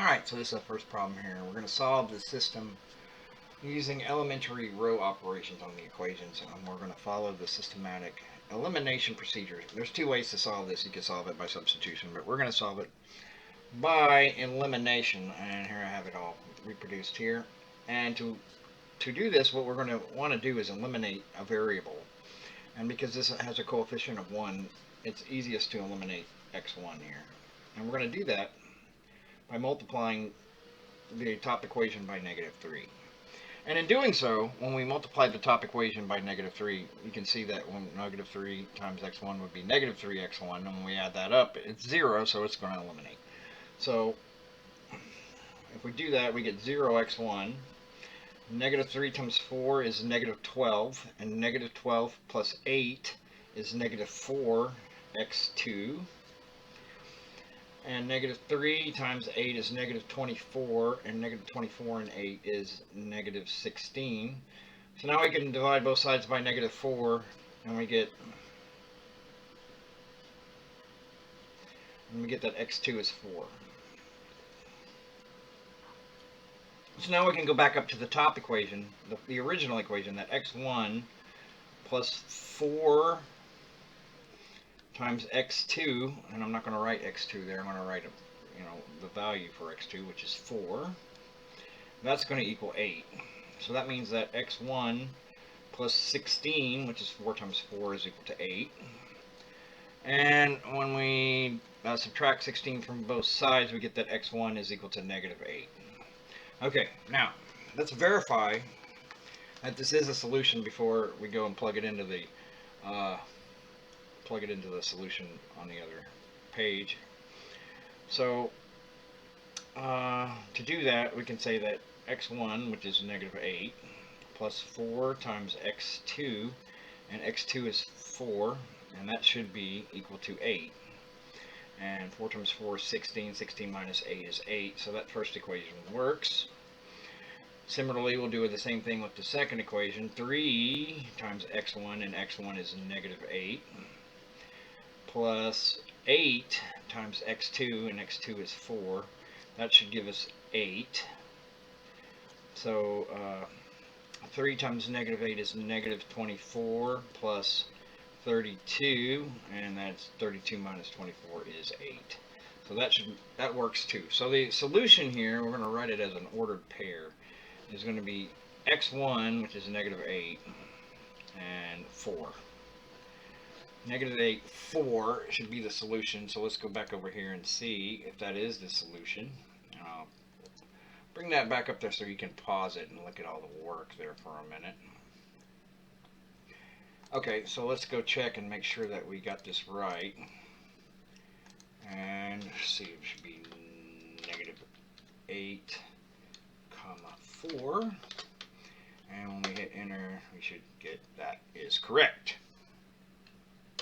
Alright, so this is the first problem here. We're going to solve the system using elementary row operations on the equations, and we're going to follow the systematic elimination procedure. There's two ways to solve this. You can solve it by substitution, but we're going to solve it by elimination, and here I have it all reproduced here. And to do this, what we're going to want to do is eliminate a variable. And because this has a coefficient of 1, it's easiest to eliminate x1 here. And we're going to do that by multiplying the top equation by -3. And in doing so, when we multiply the top equation by -3, you can see that when -3 times x1 would be -3x1, and when we add that up, it's 0, so it's going to eliminate. So if we do that, we get 0x1. -3 times 4 is -12, and -12 plus 8 is -4x2. And -3 times 8 is -24, and -24 and 8 is -16. So now we can divide both sides by -4, and we get that x2 is 4. So now we can go back up to the top equation, the original equation, that x1 plus 4 times x2, and I'm not going to write x2 there. I'm going to write the value for x2, which is 4. That's going to equal 8. So that means that x1 plus 16, which is 4 times 4, is equal to 8. And when we subtract 16 from both sides, we get that x1 is equal to -8. Okay, now let's verify that this is a solution before we go and plug it into the solution on the other page. So to do that, we can say that x1, which is -8, plus 4 times x2, and x2 is 4, and that should be equal to 8. And 4 times 4 is 16, 16 minus 8 is 8, so that first equation works. Similarly, we'll do the same thing with the second equation. 3 times x1, and x1 is -8, plus 8 times x2, and x2 is 4. That should give us 8. So 3 times -8 is -24, plus 32, and that's 32 minus 24 is 8. So that works too. So the solution here, we're going to write it as an ordered pair, is going to be x1, which is -8, and 4. -8, 4 should be the solution. So let's go back over here and see if that is the solution. I'll bring that back up there so you can pause it and look at all the work there for a minute. Okay, so let's go check and make sure that we got this right. And see, it should be -8, 4. And when we hit enter, we should get that is correct.